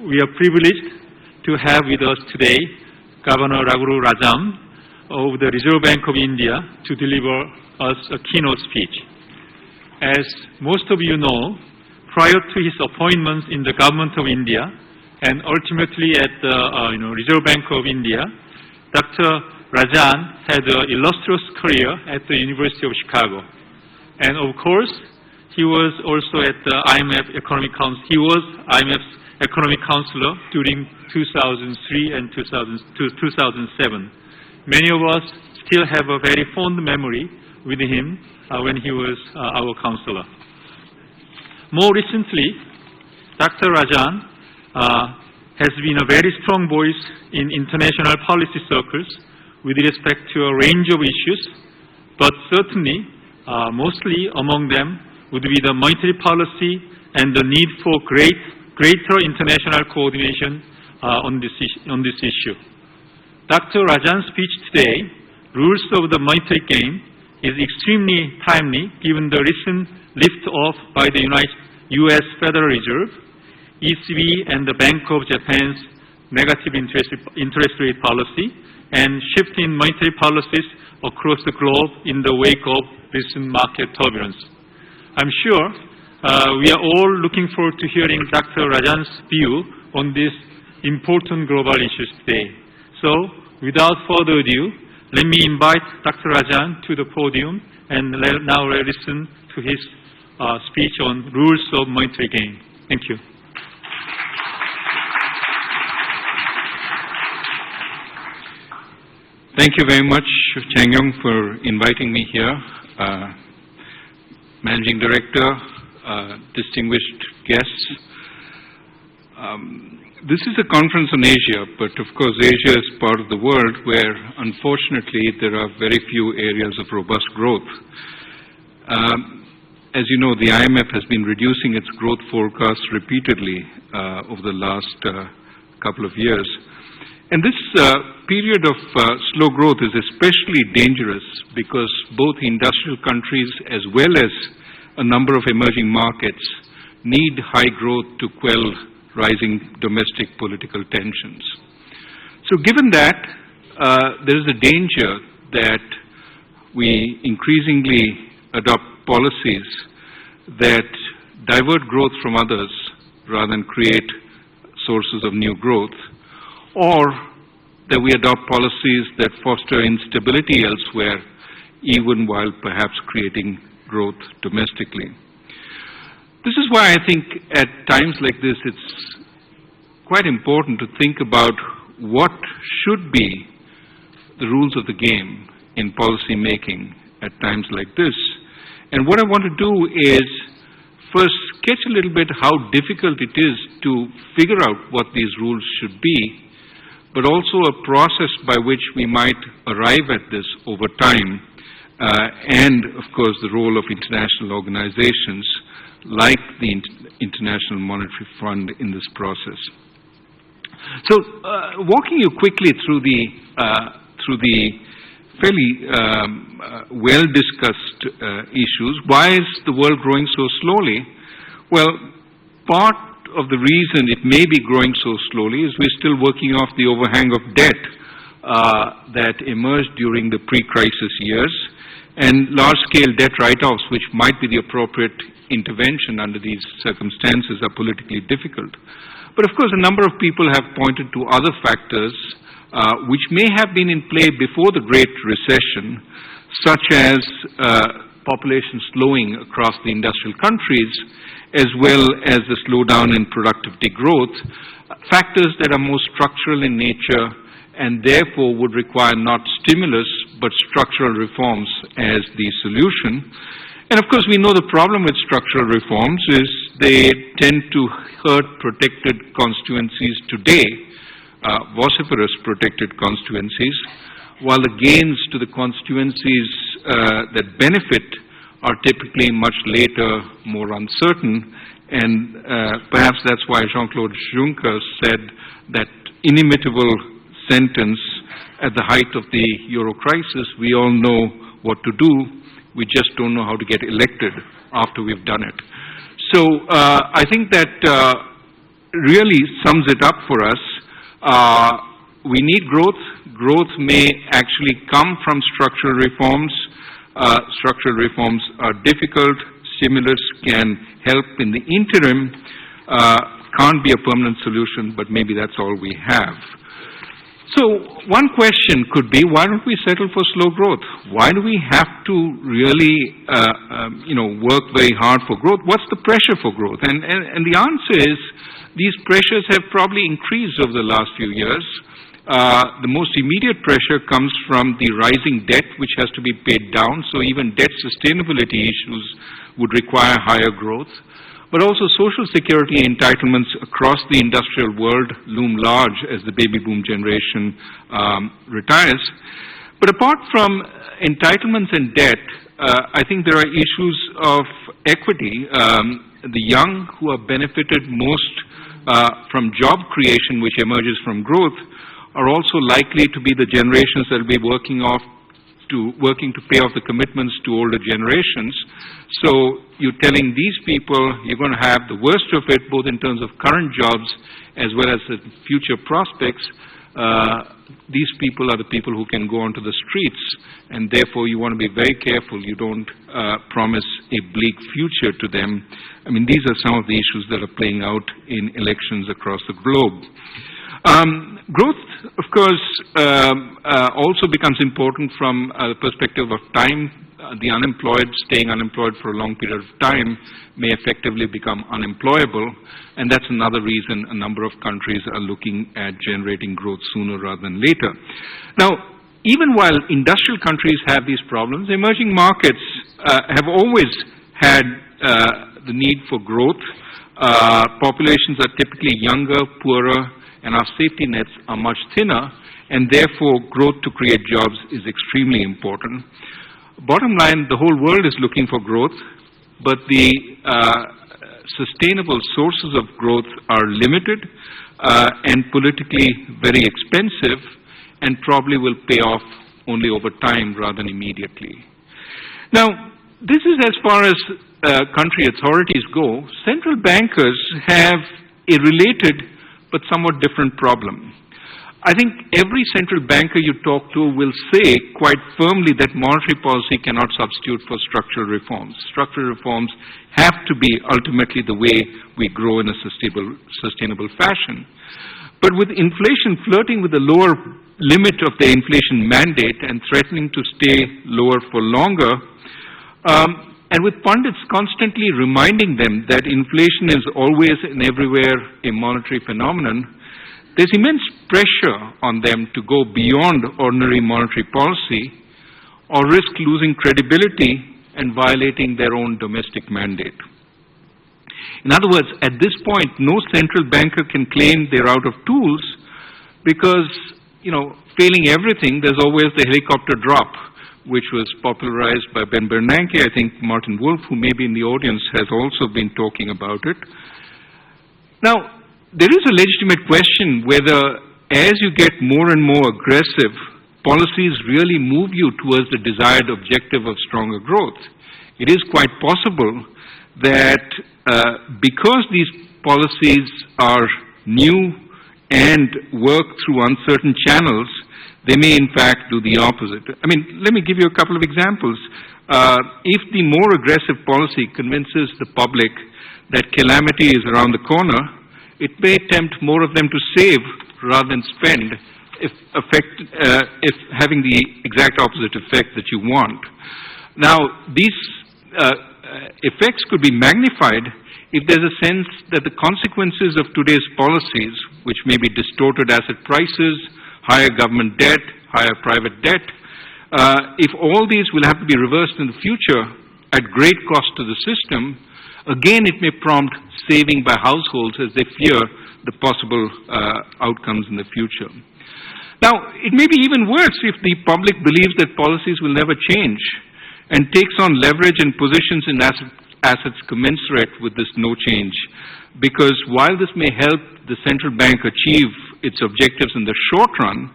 we are privileged to have with us today Governor Rajan of the Reserve Bank of India to deliver us a keynote speech. As most of you know, prior to his appointment in the government of India and ultimately at the Reserve Bank of India, Dr. Rajan had an illustrious career at the University of Chicago. And of course, he was also at the IMF Economic Council. He was IMF's Economic Counselor during 2003 and 2007. Many of us still have a very fond memory with him when he was our counselor. More recently, Dr. Rajan has been a very strong voice in international policy circles with respect to a range of issues, but certainly, mostly among them would be the monetary policy and the need for greater international coordination on this issue. Dr. Rajan's speech today, Rules of the Monetary Game, is extremely timely given the recent lift-off by the U.S. Federal Reserve, ECB and the Bank of Japan's negative interest rate policy, and shift in monetary policies across the globe in the wake of recent market turbulence. I'm sure we are all looking forward to hearing Dr. Rajan's view on these important global issues today. So, without further ado, let me invite Dr. Rajan to the podium and now listen to his speech on rules of monetary game. Thank you. Thank you very much, Chang Yong, for inviting me here. Managing Director, distinguished guests. This is a conference on Asia, but of course Asia is part of the world where unfortunately there are very few areas of robust growth. As you know, the IMF has been reducing its growth forecasts repeatedly over the last couple of years. And this period of slow growth is especially dangerous because both industrial countries as well as a number of emerging markets need high growth to quell rising domestic political tensions. So given that, there is a danger that we increasingly adopt policies that divert growth from others rather than create sources of new growth, or that we adopt policies that foster instability elsewhere, even while perhaps creating growth domestically. This is why I think at times like this it's quite important to think about what should be the rules of the game in policy making at times like this. And what I want to do is first sketch a little bit how difficult it is to figure out what these rules should be, but also a process by which we might arrive at this over time, and of course the role of international organizations like the International Monetary Fund in this process. So, walking you quickly through the fairly well-discussed issues. Why is the world growing so slowly? Well, part of the reason it may be growing so slowly is we're still working off the overhang of debt that emerged during the pre-crisis years, and large-scale debt write-offs, which might be the appropriate intervention under these circumstances, are politically difficult. But of course, a number of people have pointed to other factors which may have been in play before the Great Recession, such as population slowing across the industrial countries, as well as the slowdown in productivity growth, factors that are more structural in nature and therefore would require not stimulus but structural reforms as the solution. And of course, we know the problem with structural reforms is they tend to hurt protected constituencies today, vociferous protected constituencies, while the gains to the constituencies that benefit are typically much later, more uncertain, and perhaps that's why Jean-Claude Juncker said that inimitable sentence at the height of the Euro crisis: we all know what to do, we just don't know how to get elected after we've done it. So I think that really sums it up for us. We need growth. Growth may actually come from structural reforms. Structural reforms are difficult. Stimulus can help in the interim. Can't be a permanent solution, but maybe that's all we have. So one question could be, why don't we settle for slow growth? Why do we have to really, work very hard for growth? What's the pressure for growth? And the answer is, these pressures have probably increased over the last few years. The most immediate pressure comes from the rising debt, which has to be paid down. So even debt sustainability issues would require higher growth. But also social security entitlements across the industrial world loom large as the baby boom generation retires. But apart from entitlements and debt, I think there are issues of equity. The young who are benefited most from job creation, which emerges from growth, are also likely to be the generations that will be working to pay off the commitments to older generations. So you're telling these people you're going to have the worst of it, both in terms of current jobs as well as the future prospects. These people are the people who can go onto the streets, and therefore you want to be very careful you don't promise a bleak future to them. I mean, these are some of the issues that are playing out in elections across the globe. Growth, of course, also becomes important from the perspective of time. The unemployed, staying unemployed for a long period of time, may effectively become unemployable, and that's another reason a number of countries are looking at generating growth sooner rather than later. Now, even while industrial countries have these problems, emerging markets have always had the need for growth. Populations are typically younger, poorer, and our safety nets are much thinner, and therefore growth to create jobs is extremely important. Bottom line, the whole world is looking for growth, but the sustainable sources of growth are limited and politically very expensive, and probably will pay off only over time rather than immediately. Now, this is as far as country authorities go. Central bankers have a related but somewhat different problem. I think every central banker you talk to will say quite firmly that monetary policy cannot substitute for structural reforms. Structural reforms have to be ultimately the way we grow in a sustainable fashion. But with inflation flirting with the lower limit of the inflation mandate and threatening to stay lower for longer, and with pundits constantly reminding them that inflation is always and everywhere a monetary phenomenon, there's immense pressure on them to go beyond ordinary monetary policy or risk losing credibility and violating their own domestic mandate. In other words, at this point, no central banker can claim they're out of tools because, failing everything, there's always the helicopter drop, which was popularized by Ben Bernanke. I think Martin Wolf, who may be in the audience, has also been talking about it. Now, there is a legitimate question whether, as you get more and more aggressive, policies really move you towards the desired objective of stronger growth. It is quite possible that because these policies are new and work through uncertain channels, they may in fact do the opposite. I mean, let me give you a couple of examples. If the more aggressive policy convinces the public that calamity is around the corner, it may tempt more of them to save rather than spend, if having the exact opposite effect that you want. Now, these effects could be magnified if there's a sense that the consequences of today's policies, which may be distorted asset prices, higher government debt, higher private debt, if all these will have to be reversed in the future at great cost to the system, again it may prompt saving by households as they fear the possible outcomes in the future. Now, it may be even worse if the public believes that policies will never change and takes on leverage and positions in assets commensurate with this no change. Because while this may help the central bank achieve its objectives in the short run,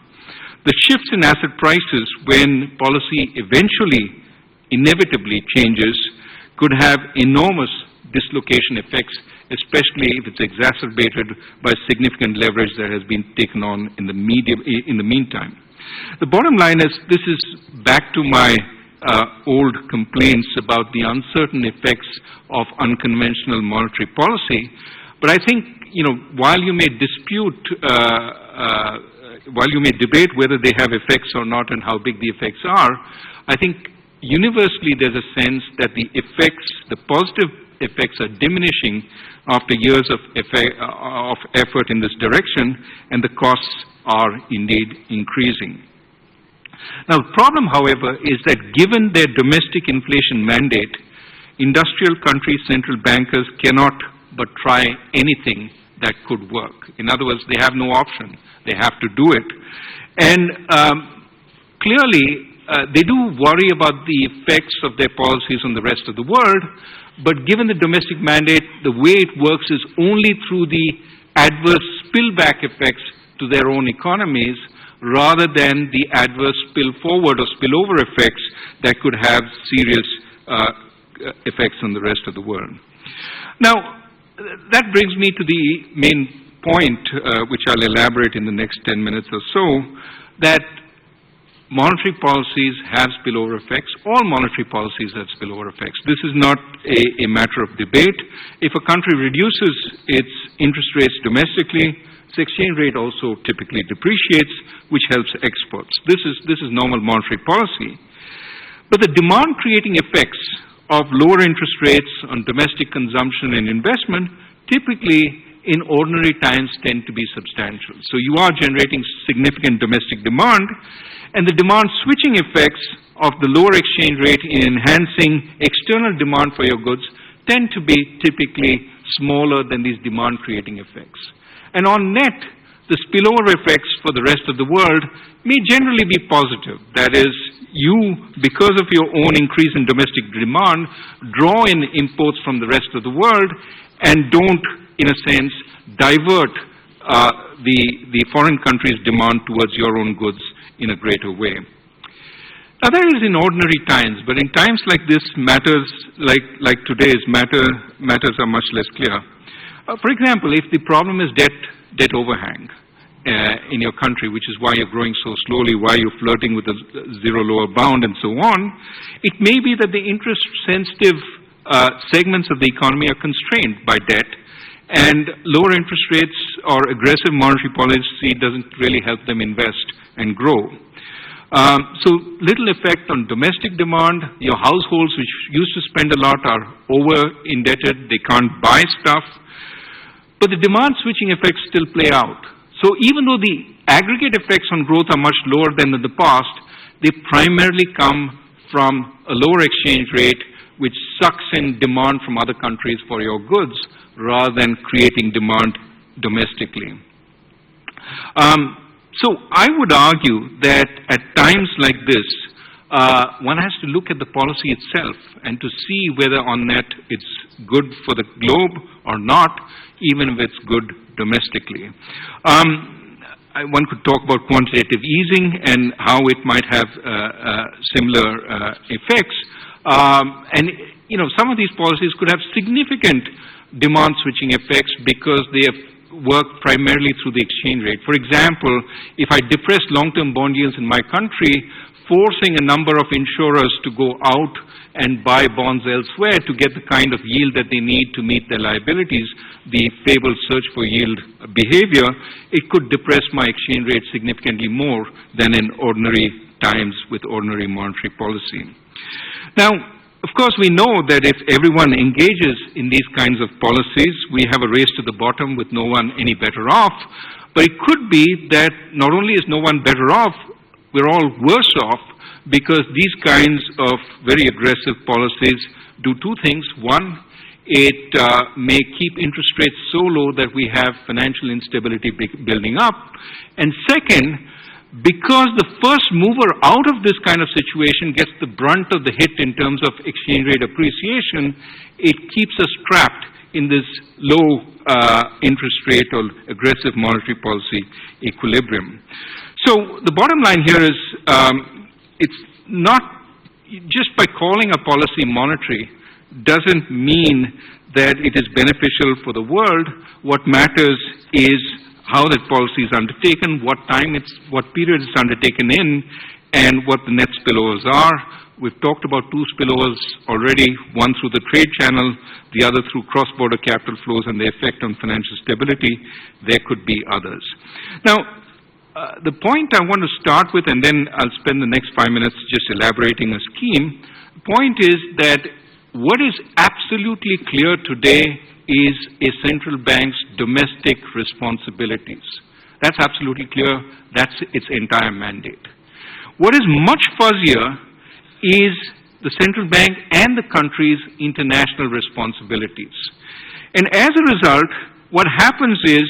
the shifts in asset prices when policy eventually, inevitably changes, could have enormous dislocation effects especially if it's exacerbated by significant leverage that has been taken on in the meantime. The bottom line is, this is back to my old complaints about the uncertain effects of unconventional monetary policy. But I think, while you may while you may debate whether they have effects or not and how big the effects are, I think universally there's a sense that the positive effects are diminishing after years of effort in this direction, and the costs are indeed increasing. Now, the problem, however, is that given their domestic inflation mandate, industrial countries' central bankers cannot but try anything that could work. In other words, they have no option. They have to do it. And clearly, they do worry about the effects of their policies on the rest of the world, but given the domestic mandate, the way it works is only through the adverse spillback effects to their own economies, rather than the adverse spill forward or spillover effects that could have serious effects on the rest of the world. Now, that brings me to the main point, which I'll elaborate in the next 10 minutes or so, that monetary policies have spillover effects. All monetary policies have spillover effects. This is not a matter of debate. If a country reduces its interest rates domestically, its exchange rate also typically depreciates, which helps exports. This is normal monetary policy. But the demand-creating effects of lower interest rates on domestic consumption and investment typically in ordinary times tend to be substantial. So you are generating significant domestic demand, and the demand switching effects of the lower exchange rate in enhancing external demand for your goods tend to be typically smaller than these demand-creating effects. And on net, the spillover effects for the rest of the world may generally be positive. That is, you, because of your own increase in domestic demand, draw in imports from the rest of the world and don't, in a sense, divert the foreign country's demand towards your own goods in a greater way. Now, that is in ordinary times, but in times like this, matters like today's matters are much less clear. For example, if the problem is debt overhang in your country, which is why you're growing so slowly, why you're flirting with a zero lower bound and so on, it may be that the interest-sensitive segments of the economy are constrained by debt, and lower interest rates or aggressive monetary policy doesn't really help them invest and grow. So little effect on domestic demand. Your households, which used to spend a lot, are over-indebted. They can't buy stuff. But the demand switching effects still play out. So even though the aggregate effects on growth are much lower than in the past, they primarily come from a lower exchange rate, which sucks in demand from other countries for your goods, rather than creating demand domestically. So I would argue that at times like this, one has to look at the policy itself and to see whether on net it's good for the globe or not, even if it's good domestically. One could talk about quantitative easing and how it might have similar effects. And some of these policies could have significant demand switching effects because they have worked primarily through the exchange rate. For example, if I depress long-term bond yields in my country, forcing a number of insurers to go out and buy bonds elsewhere to get the kind of yield that they need to meet their liabilities, the fabled search for yield behavior, it could depress my exchange rate significantly more than in ordinary times with ordinary monetary policy. Now, of course, we know that if everyone engages in these kinds of policies, we have a race to the bottom with no one any better off. But it could be that not only is no one better off, we're all worse off, because these kinds of very aggressive policies do two things. One, it may keep interest rates so low that we have financial instability building up. And second, because the first mover out of this kind of situation gets the brunt of the hit in terms of exchange rate appreciation, it keeps us trapped in this low interest rate or aggressive monetary policy equilibrium. So the bottom line here is it's not, just by calling a policy monetary doesn't mean that it is beneficial for the world. What matters is how that policy is undertaken, what period it's undertaken in, and what the net spillovers are. We've talked about two spillovers already, one through the trade channel, the other through cross-border capital flows and the effect on financial stability. There could be others. Now, the point I want to start with, and then I'll spend the next 5 minutes just elaborating a scheme. The point is that what is absolutely clear today is a central bank's domestic responsibilities. That's absolutely clear. That's its entire mandate. What is much fuzzier is the central bank and the country's international responsibilities. And as a result, what happens is,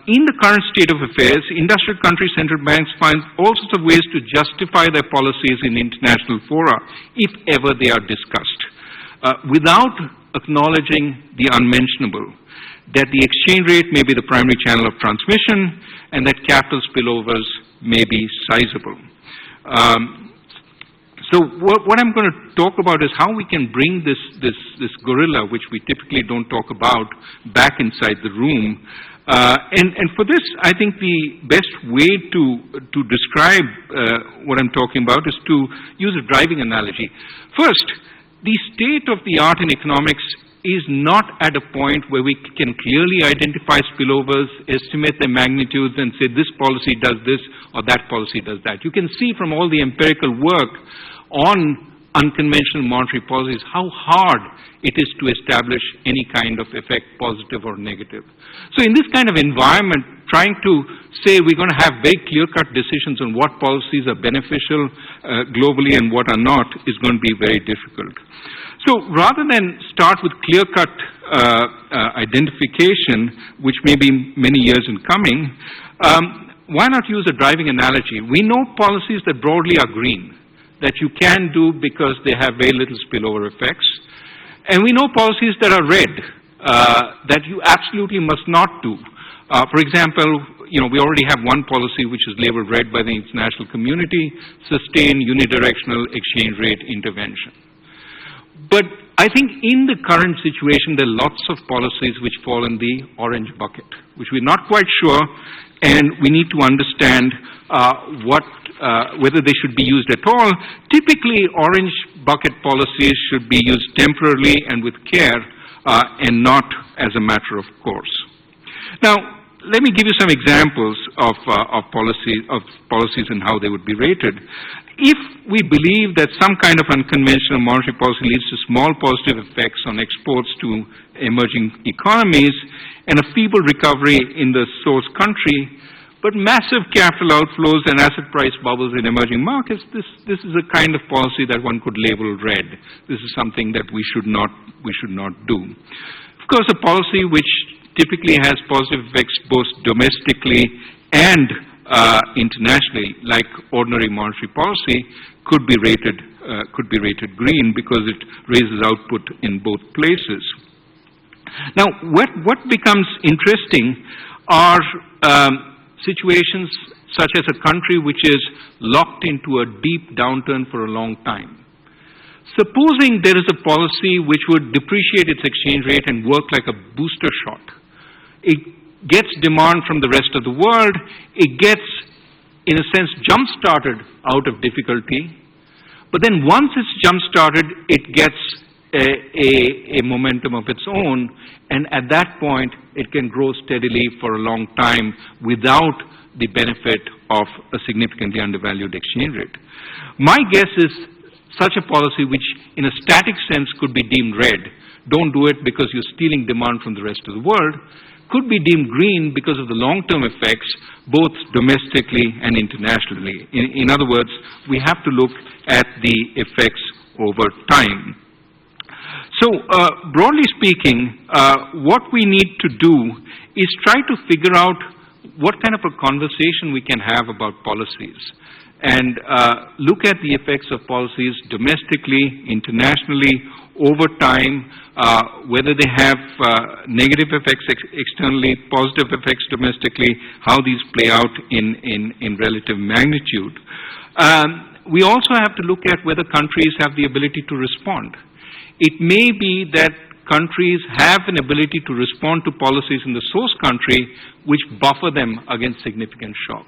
in the current state of affairs, industrial country central banks find all sorts of ways to justify their policies in international fora, if ever they are discussed, without acknowledging the unmentionable, that the exchange rate may be the primary channel of transmission and that capital spillovers may be sizable. So what I'm going to talk about is how we can bring this gorilla, which we typically don't talk about, back inside the room. And for this, I think the best way to describe what I'm talking about is to use a driving analogy. First, the state of the art in economics is not at a point where we can clearly identify spillovers, estimate their magnitudes, and say this policy does this or that policy does that. You can see from all the empirical work on unconventional monetary policies how hard it is to establish any kind of effect, positive or negative. So in this kind of environment, trying to say we're going to have very clear-cut decisions on what policies are beneficial globally and what are not is going to be very difficult. So rather than start with clear-cut identification, which may be many years in coming, why not use a driving analogy? We know policies that broadly are green, that you can do because they have very little spillover effects. And we know policies that are red, that you absolutely must not do. For example, we already have one policy which is labeled red by the international community, sustain unidirectional exchange rate intervention. But I think in the current situation, there are lots of policies which fall in the orange bucket, which we're not quite sure, and we need to understand whether they should be used at all. Typically, orange bucket policies should be used temporarily and with care, and not as a matter of course. Now, let me give you some examples of policies and how they would be rated. If we believe that some kind of unconventional monetary policy leads to small positive effects on exports to emerging economies and a feeble recovery in the source country, but massive capital outflows and asset price bubbles in emerging markets, this is a kind of policy that one could label red. This is something that we should not do. Of course, a policy which typically has positive effects both domestically and internationally, like ordinary monetary policy, could be rated green because it raises output in both places. Now, what becomes interesting are situations such as a country which is locked into a deep downturn for a long time. Supposing there is a policy which would depreciate its exchange rate and work like a booster shot. It gets demand from the rest of the world. It gets, in a sense, jump-started out of difficulty. But then once it's jump-started, it gets a momentum of its own, and at that point, it can grow steadily for a long time without the benefit of a significantly undervalued exchange rate. My guess is such a policy which, in a static sense, could be deemed red, don't do it because you're stealing demand from the rest of the world, could be deemed green because of the long-term effects, both domestically and internationally. In other words, we have to look at the effects over time. So, broadly speaking, what we need to do is try to figure out what kind of a conversation we can have about policies and look at the effects of policies domestically, internationally, over time, whether they have negative effects externally, positive effects domestically, how these play out in relative magnitude. We also have to look at whether countries have the ability to respond. It may be that countries have an ability to respond to policies in the source country which buffer them against significant shock.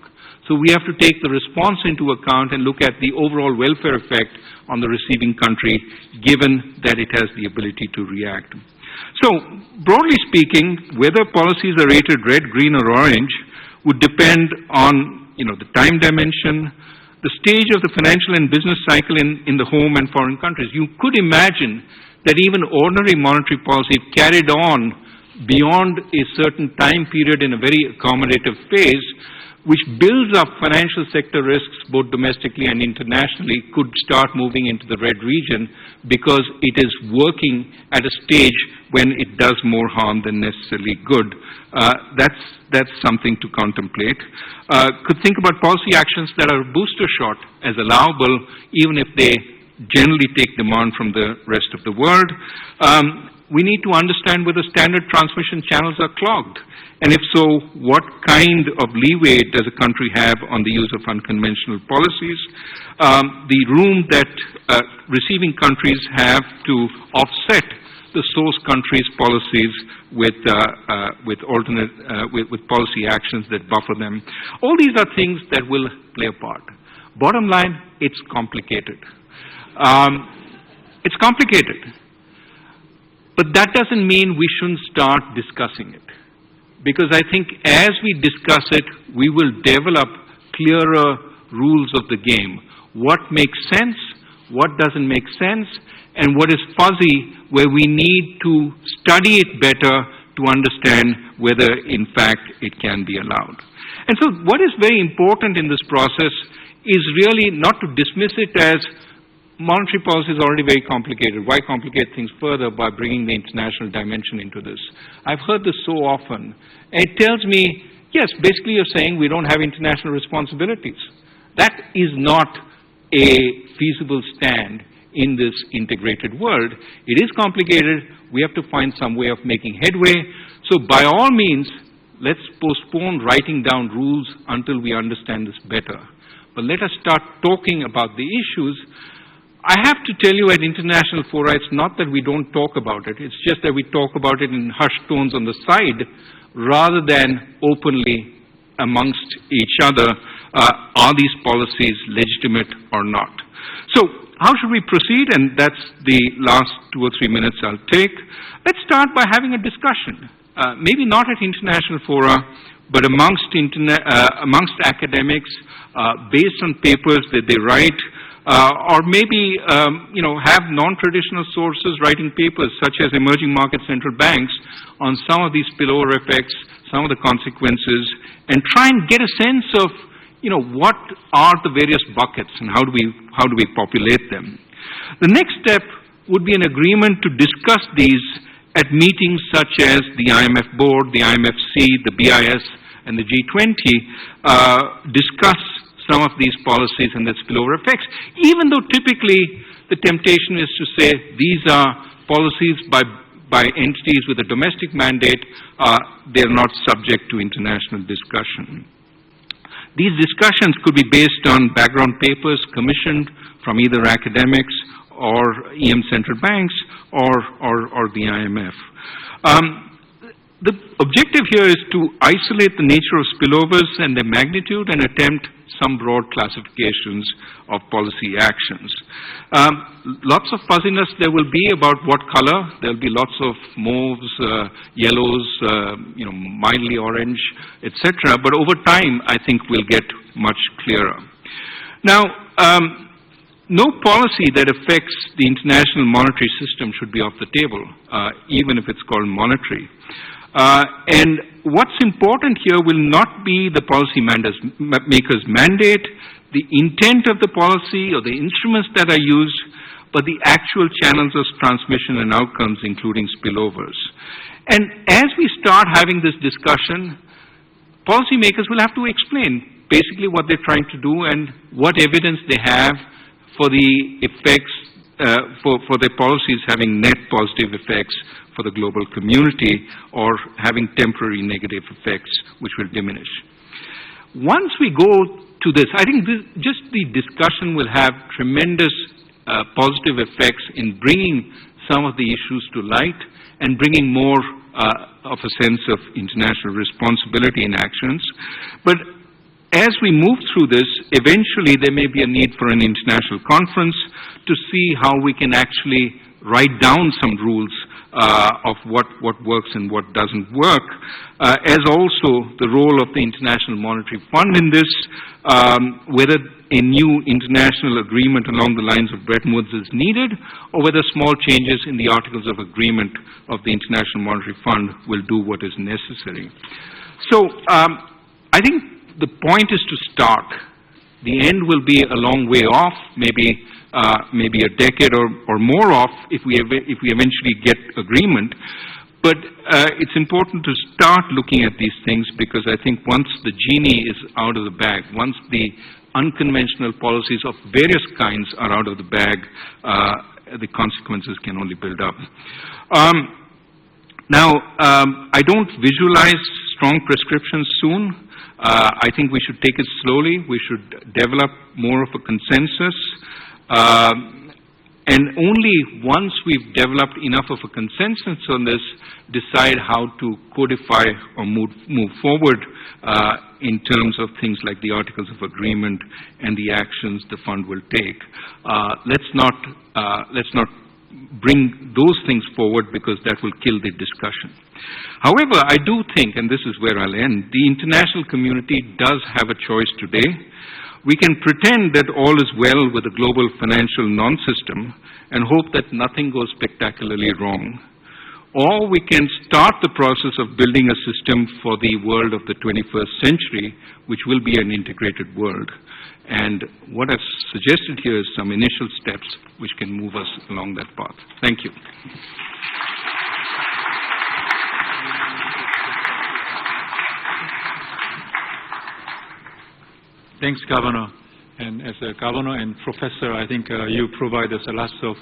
So we have to take the response into account and look at the overall welfare effect on the receiving country, given that it has the ability to react. So, broadly speaking, whether policies are rated red, green, or orange would depend on, the time dimension, the stage of the financial and business cycle in the home and foreign countries. You could imagine that even ordinary monetary policy carried on beyond a certain time period in a very accommodative phase, which builds up financial sector risks both domestically and internationally, could start moving into the red region because it is working at a stage when it does more harm than necessarily good. That's something to contemplate. Could think about policy actions that are booster shot as allowable, even if they generally take demand from the rest of the world. We need to understand whether standard transmission channels are clogged. And if so, what kind of leeway does a country have on the use of unconventional policies? The room that receiving countries have to offset the source country's policies with policy actions that buffer them. All these are things that will play a part. Bottom line, it's complicated. It's complicated. But that doesn't mean we shouldn't start discussing it. Because I think as we discuss it, we will develop clearer rules of the game. What makes sense, what doesn't make sense, and what is fuzzy, where we need to study it better to understand whether, in fact, it can be allowed. And so what is very important in this process is really not to dismiss it as monetary policy is already very complicated. Why complicate things further by bringing the international dimension into this? I've heard this so often. And it tells me, yes, basically you're saying we don't have international responsibilities. That is not a feasible stand in this integrated world. It is complicated. We have to find some way of making headway. So by all means, let's postpone writing down rules until we understand this better. But let us start talking about the issues. I have to tell you, at international fora, it's not that we don't talk about it. It's just that we talk about it in hushed tones on the side rather than openly amongst each other. Are these policies legitimate or not? So how should we proceed? And that's the last 2 or 3 minutes I'll take. Let's start by having a discussion. Maybe not at international fora, but amongst academics, based on papers that they write, or maybe have non-traditional sources writing papers such as emerging market central banks on some of these spillover effects, some of the consequences, and try and get a sense of what are the various buckets and how do we populate them. The next step would be an agreement to discuss these at meetings such as the IMF board, the IMFC, the BIS, and the G20, discuss some of these policies and their spillover effects, even though typically the temptation is to say these are policies by entities with a domestic mandate, they're not subject to international discussion. These discussions could be based on background papers commissioned from either academics or EM central banks or the IMF. The objective here is to isolate the nature of spillovers and their magnitude and attempt some broad classifications of policy actions. Lots of fuzziness there will be about what color. There will be lots of mauves, yellows, mildly orange, etc. But over time, I think we'll get much clearer. Now, no policy that affects the international monetary system should be off the table, even if it's called monetary. And what's important here will not be the policy maker's mandate, the intent of the policy or the instruments that are used, but the actual channels of transmission and outcomes, including spillovers. And as we start having this discussion, policymakers will have to explain basically what they're trying to do and what evidence they have for the effects, for their policies having net positive effects for the global community or having temporary negative effects which will diminish. Once we go to this, I think just the discussion will have tremendous positive effects in bringing some of the issues to light and bringing more of a sense of international responsibility in actions. But as we move through this, eventually there may be a need for an international conference to see how we can actually write down some rules of what works and what doesn't work, as also the role of the International Monetary Fund in this, whether a new international agreement along the lines of Bretton Woods is needed, or whether small changes in the Articles of Agreement of the International Monetary Fund will do what is necessary. So I think the point is to start. The end will be a long way off, maybe a decade or more off if we eventually get agreement. But it's important to start looking at these things, because I think once the genie is out of the bag, once the unconventional policies of various kinds are out of the bag, the consequences can only build up. Now, I don't visualize strong prescriptions soon. I think we should take it slowly. We should develop more of a consensus. And only once we've developed enough of a consensus on this, decide how to codify or move forward in terms of things like the Articles of Agreement and the actions the fund will take. Let's not bring those things forward, because that will kill the discussion. However, I do think, and this is where I'll end, the international community does have a choice today. We can pretend that all is well with the global financial non-system and hope that nothing goes spectacularly wrong. Or we can start the process of building a system for the world of the 21st century, which will be an integrated world. And what I've suggested here is some initial steps which can move us along that path. Thank you. Thanks, Governor. And as a governor and professor, I think you provide us a lot of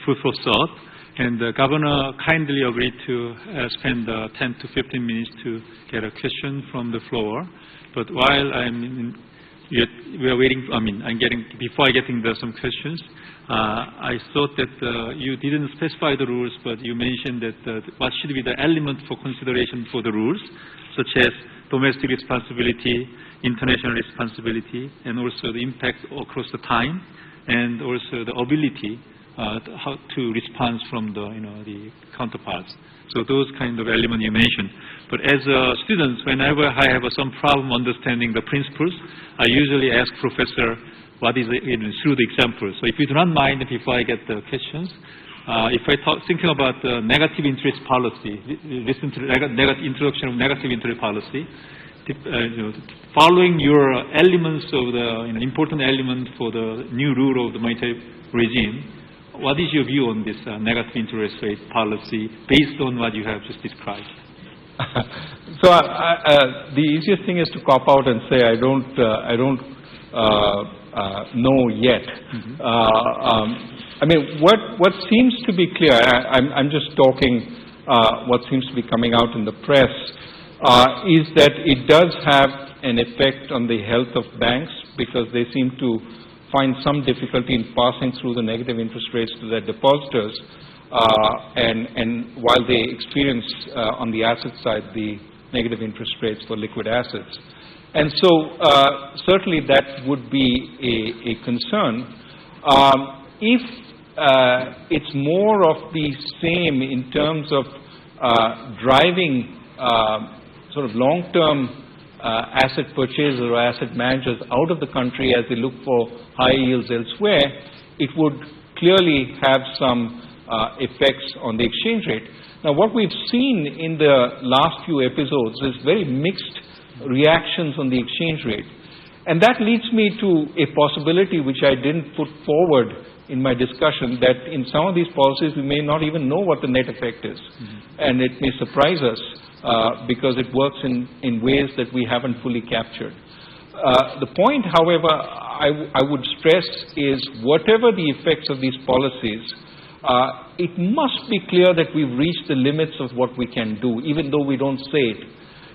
food for thought. And the governor kindly agreed to spend 10 to 15 minutes to get a question from the floor. But while we are waiting, before getting some questions, I thought that you didn't specify the rules, but you mentioned that what should be the element for consideration for the rules, such as domestic responsibility, international responsibility, and also the impact across the time, and also the ability how to respond from the counterparts. So those kind of elements you mentioned. But as students, whenever I have some problem understanding the principles, I usually ask professor what is through the examples. So if you do not mind, before I get the questions, if I thinking about the negative interest policy, listen to the introduction of negative interest policy, following your elements of the important element for the new rule of the monetary regime, what is your view on this negative interest rate policy based on what you have just described? So the easiest thing is to cop out and say I don't know yet. Mm-hmm. What seems to be clear, I'm just talking what seems to be coming out in the press, is that it does have an effect on the health of banks, because they seem to find some difficulty in passing through the negative interest rates to their depositors, and while they experience on the asset side the negative interest rates for liquid assets. And so certainly that would be a concern. If it's more of the same in terms of driving sort of long-term asset purchasers or asset managers out of the country as they look for high yields elsewhere, it would clearly have some effects on the exchange rate. Now, what we've seen in the last few episodes is very mixed reactions on the exchange rate. And that leads me to a possibility which I didn't put forward in my discussion, that in some of these policies we may not even know what the net effect is. Mm-hmm. And it may surprise us because it works in ways that we haven't fully captured. The point, however, I would stress is whatever the effects of these policies, it must be clear that we've reached the limits of what we can do, even though we don't say it,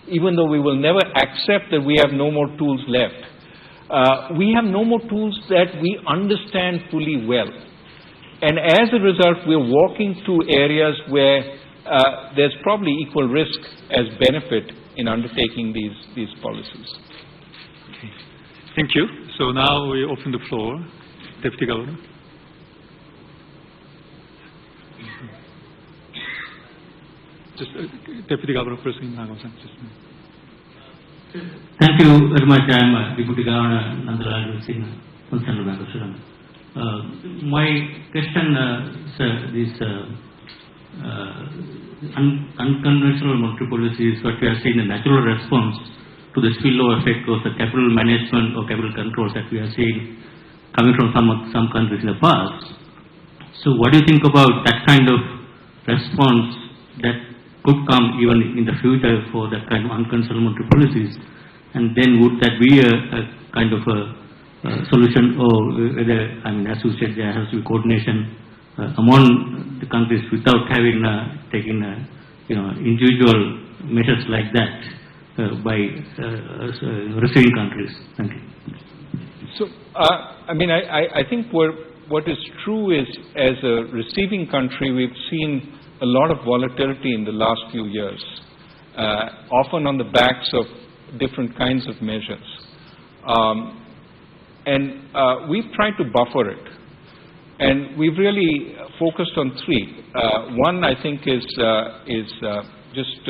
even though we will never accept that we have no more tools left. We have no more tools that we understand fully well. And as a result, we're walking through areas where there's probably equal risk as benefit in undertaking these policies. Okay. Thank you. So now we open the floor. Deputy Governor. Just Deputy Governor first. Thank you very much. I am Deputy Governor Nandalal Singh from Central Bank of Sri Lanka. My question, sir, is unconventional monetary policy is what we are seeing a natural response to the spillover effect of the capital management or capital controls that we are seeing coming from some countries in the past. So what do you think about that kind of response that could come even in the future for that kind of unconventional monetary policies? And then would that be a kind of a solution, or whether, I mean, as you said, there has to be coordination among the countries without having taking individual measures like that by receiving countries. Thank you. So, I mean, I think what is true is, as a receiving country, we've seen a lot of volatility in the last few years, often on the backs of different kinds of measures. And we've tried to buffer it. And we've really focused on three. One, I think, is just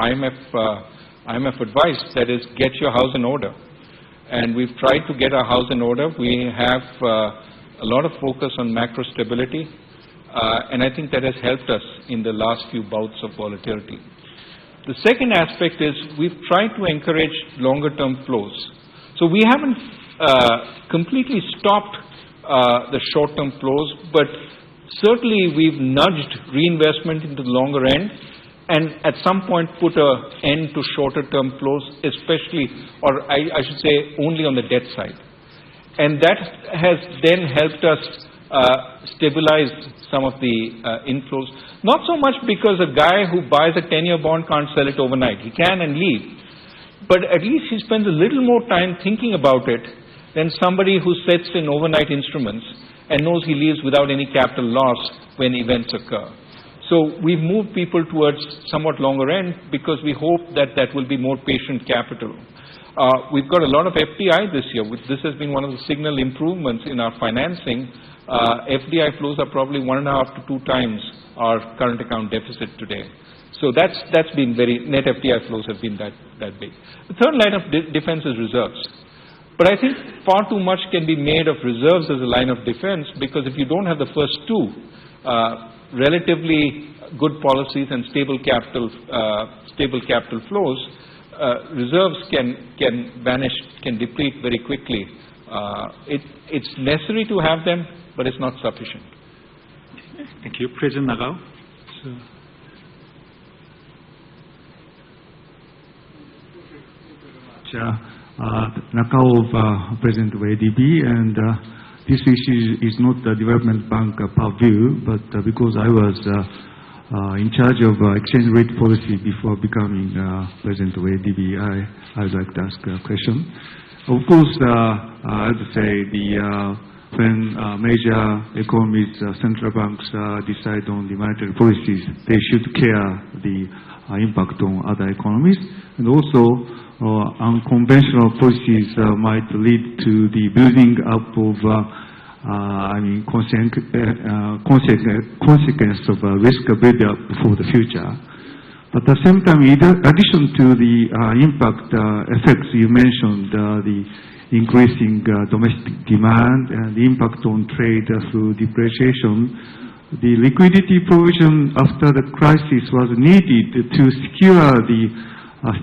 IMF advice, that is, get your house in order. And we've tried to get our house in order. We have a lot of focus on macro stability, and I think that has helped us in the last few bouts of volatility. The second aspect is we've tried to encourage longer-term flows. So we haven't completely stopped the short-term flows, but certainly we've nudged reinvestment into the longer end, and at some point put an end to shorter-term flows, especially, or I should say, only on the debt side. And that has then helped us stabilize some of the inflows. Not so much because a guy who buys a 10-year bond can't sell it overnight. He can and leave. But at least he spends a little more time thinking about it than somebody who sets in overnight instruments and knows he leaves without any capital loss when events occur. So we've moved people towards somewhat longer end because we hope that that will be more patient capital. We've got a lot of FDI this year. This has been one of the signal improvements in our financing. FDI flows are probably 1.5 to 2 times our current account deficit today. So that's been net FDI flows have been that big. The third line of defense is reserves. But I think far too much can be made of reserves as a line of defense, because if you don't have the first two, relatively good policies and stable capital flows, reserves can vanish, can deplete very quickly. It's necessary to have them, but it's not sufficient. Thank you. President Nagao. Nakao of President of ADB, and this issue is not the development bank purview, but because I was in charge of exchange rate policy before becoming President of ADB, I would like to ask a question. Of course, I would say when major economies, central banks decide on the monetary policies, they should care the impact on other economies, and also unconventional policies might lead to the building up of consequence of risk build-up for the future. But at the same time, in addition to the impact effects you mentioned, the increasing domestic demand and the impact on trade through depreciation, the liquidity provision after the crisis was needed to secure the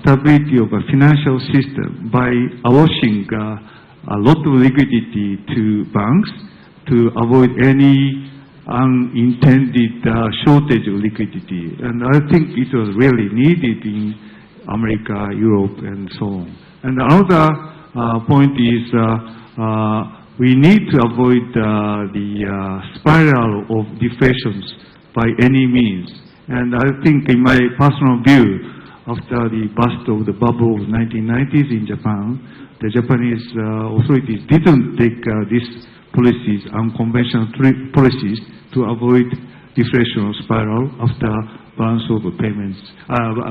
stability of a financial system by awarding a lot of liquidity to banks to avoid any unintended shortage of liquidity. And I think it was really needed in America, Europe, and so on. And another point is we need to avoid the spiral of deflations by any means. And I think, in my personal view, after the burst of the bubble of 1990s in Japan, the Japanese authorities didn't take these policies, unconventional policies, to avoid deflationary spiral after balance of payments,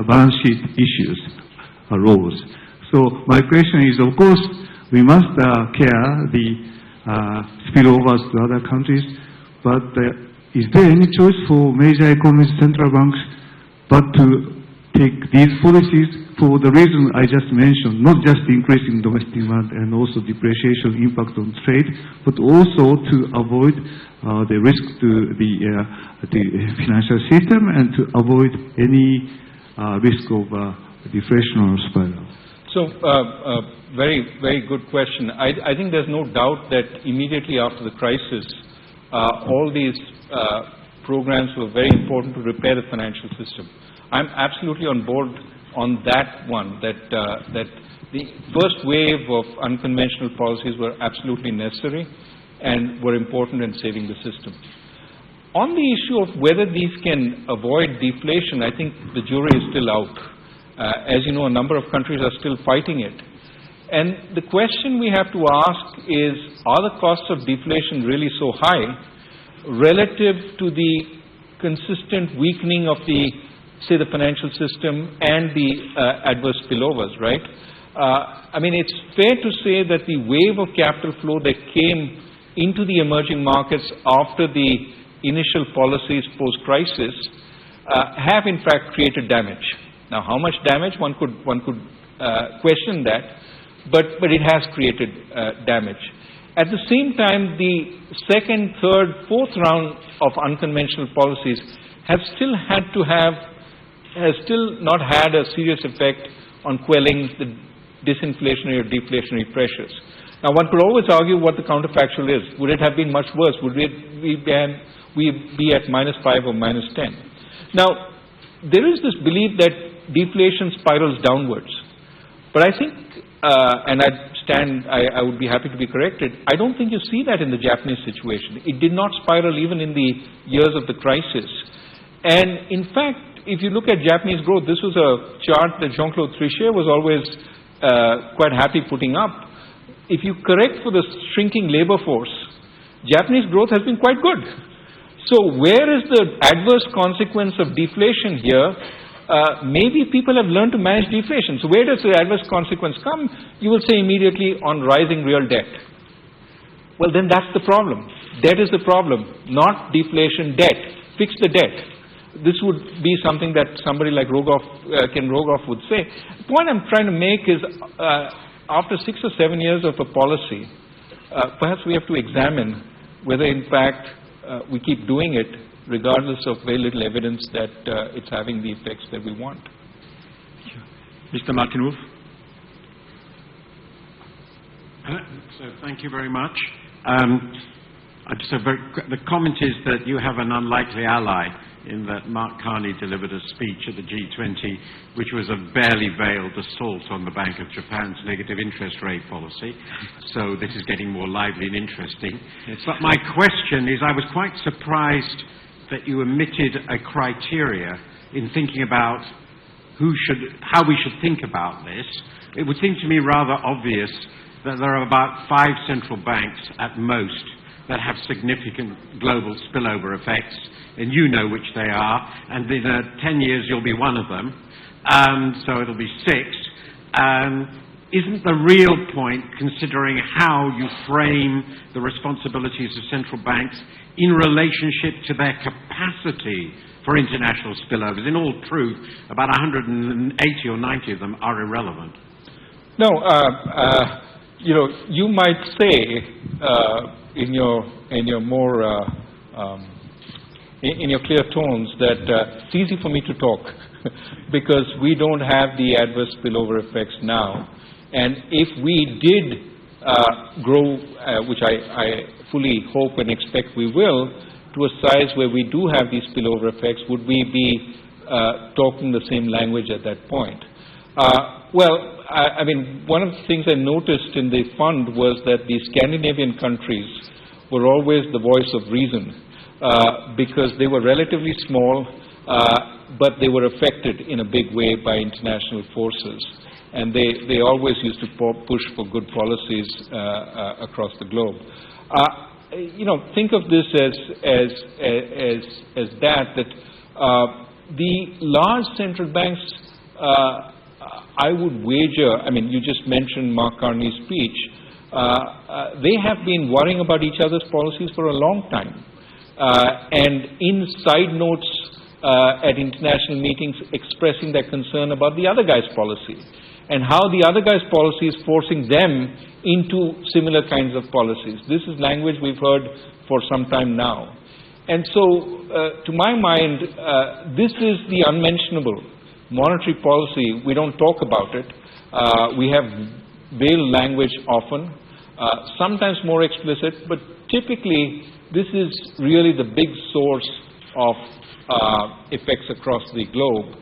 balance sheet issues arose. So my question is, of course, we must care the spillovers to other countries, but is there any choice for major economies, central banks, but to take these policies for the reason I just mentioned, not just increasing domestic demand and also depreciation impact on trade, but also to avoid the risk to the financial system and to avoid any risk of deflationary spiral? So, very, very good question. I think there's no doubt that immediately after the crisis, all these programs were very important to repair the financial system. I'm absolutely on board on that one, that the first wave of unconventional policies were absolutely necessary and were important in saving the system. On the issue of whether these can avoid deflation, I think the jury is still out. As you know, a number of countries are still fighting it. And the question we have to ask is, are the costs of deflation really so high relative to the consistent weakening of the, say, the financial system and the adverse spillovers, right? I mean, it's fair to say that the wave of capital flow that came into the emerging markets after the initial policies post-crisis have in fact created damage. Now, how much damage, one could question that, but it has created damage. At the same time, the second, third, fourth round of unconventional policies have still not had a serious effect on quelling the disinflationary or deflationary pressures. Now, one could always argue what the counterfactual is. Would it have been much worse? Would we be at -5 or -10? Now, there is this belief that deflation spirals downwards. But I think, and I would be happy to be corrected, I don't think you see that in the Japanese situation. It did not spiral even in the years of the crisis. And in fact, if you look at Japanese growth, this was a chart that Jean-Claude Trichet was always quite happy putting up. If you correct for the shrinking labor force, Japanese growth has been quite good. So where is the adverse consequence of deflation here? Maybe people have learned to manage deflation. So where does the adverse consequence come? You will say immediately on rising real debt. Well, then that's the problem. Debt is the problem, not deflation, debt. Fix the debt. This would be something that somebody like Ken Rogoff would say. The point I'm trying to make is, after 6 or 7 years of a policy, perhaps we have to examine whether in fact we keep doing it regardless of very little evidence that it's having the effects that we want. Mr. Martinov. So thank you very much. The comment is that you have an unlikely ally in that Mark Carney delivered a speech at the G20 which was a barely veiled assault on the Bank of Japan's negative interest rate policy. So this is getting more lively and interesting. Yes. But my question is, I was quite surprised that you omitted a criteria in thinking about how we should think about this. It would seem to me rather obvious that there are about 5 central banks at most that have significant global spillover effects, and you know which they are, and in 10 years you'll be one of them, so it'll be 6. Isn't the real point, considering how you frame the responsibilities of central banks in relationship to their capacity for international spillovers? In all truth, about 180 or 90 of them are irrelevant. No, you might say in your more in your clear tones that it's easy for me to talk because we don't have the adverse spillover effects now. And if we did grow, which I fully hope and expect we will, to a size where we do have these spillover effects, would we be talking the same language at that point? Well, I mean, one of the things I noticed in the fund was that the Scandinavian countries were always the voice of reason because they were relatively small. but they were affected in a big way by international forces. And they always used to push for good policies across the globe. Think of this as that the large central banks, I would wager, you just mentioned Mark Carney's speech, they have been worrying about each other's policies for a long time. And in side notes at international meetings expressing their concern about the other guy's policy and how the other guy's policy is forcing them into similar kinds of policies. This is language we've heard for some time now. And so, to my mind, this is the unmentionable. Monetary policy, we don't talk about it. We have veiled language often, sometimes more explicit, but typically this is really the big source of effects across the globe.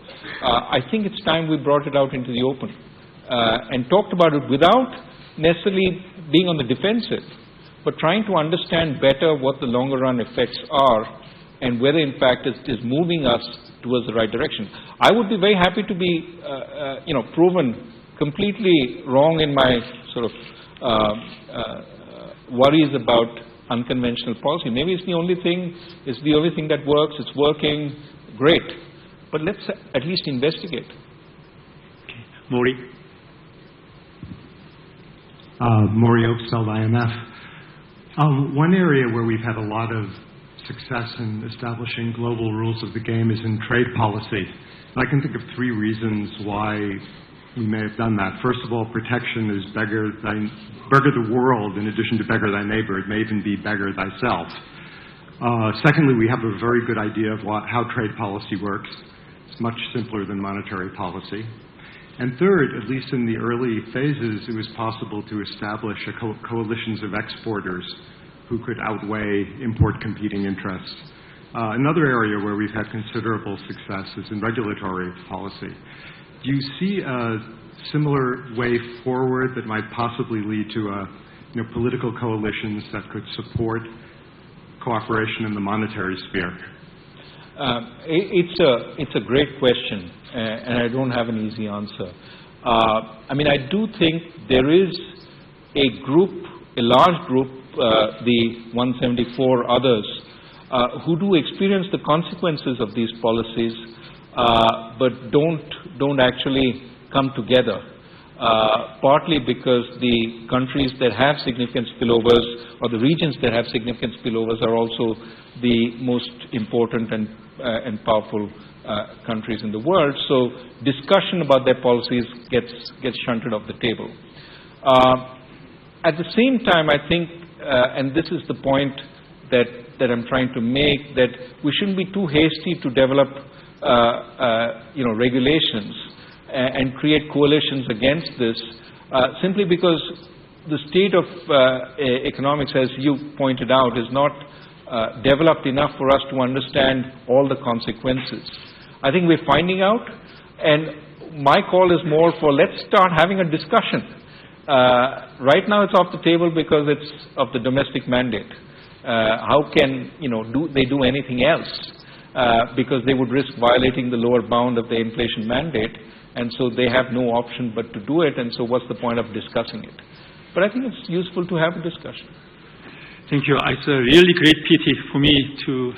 I think it's time we brought it out into the open and talked about it without necessarily being on the defensive, but trying to understand better what the longer run effects are and whether in fact it is moving us towards the right direction. I would be very happy to be proven completely wrong in my sort of worries about unconventional policy. Maybe it's the only thing that works, it's working, great. But let's at least investigate. Okay. Maury? Maury Oakesfeld, IMF. One area where we've had a lot of success in establishing global rules of the game is in trade policy. I can think of 3 reasons why we may have done that. First of all, protection is beggar the world in addition to beggar thy neighbor. It may even be beggar thyself. Secondly, we have a very good idea of how trade policy works. It's much simpler than monetary policy. And third, at least in the early phases, it was possible to establish coalitions of exporters who could outweigh import competing interests. Another area where we've had considerable success is in regulatory policy. Do you see a similar way forward that might possibly lead to political coalitions that could support cooperation in the monetary sphere? It's a great question, and I don't have an easy answer. I do think there is a large group, the 174 others, who do experience the consequences of these policies, but don't actually come together. Partly because the countries that have significant spillovers, or the regions that have significant spillovers, are also the most important and powerful countries in the world. So discussion about their policies gets shunted off the table. At the same time, I think, and this is the point that I'm trying to make, that we shouldn't be too hasty to develop regulations and create coalitions against this, simply because the state of economics, as you pointed out, is not developed enough for us to understand all the consequences. I think we're finding out, and my call is more for let's start having a discussion. Right now it's off the table because it's of the domestic mandate. How can they do anything else? Because they would risk violating the lower bound of the inflation mandate, and so they have no option but to do it, and so what's the point of discussing it? But I think it's useful to have a discussion. Thank you. It's a really great pity for me to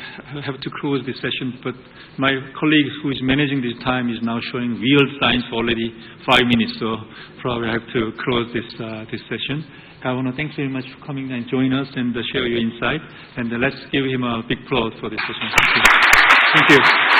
have to close this session, but my colleague who is managing this time is now showing real signs for already 5 minutes, so probably I have to close this session. Governor, thanks very much for coming and joining us and share your insight, and let's give him a big applause for this session. Thank you. Thank you.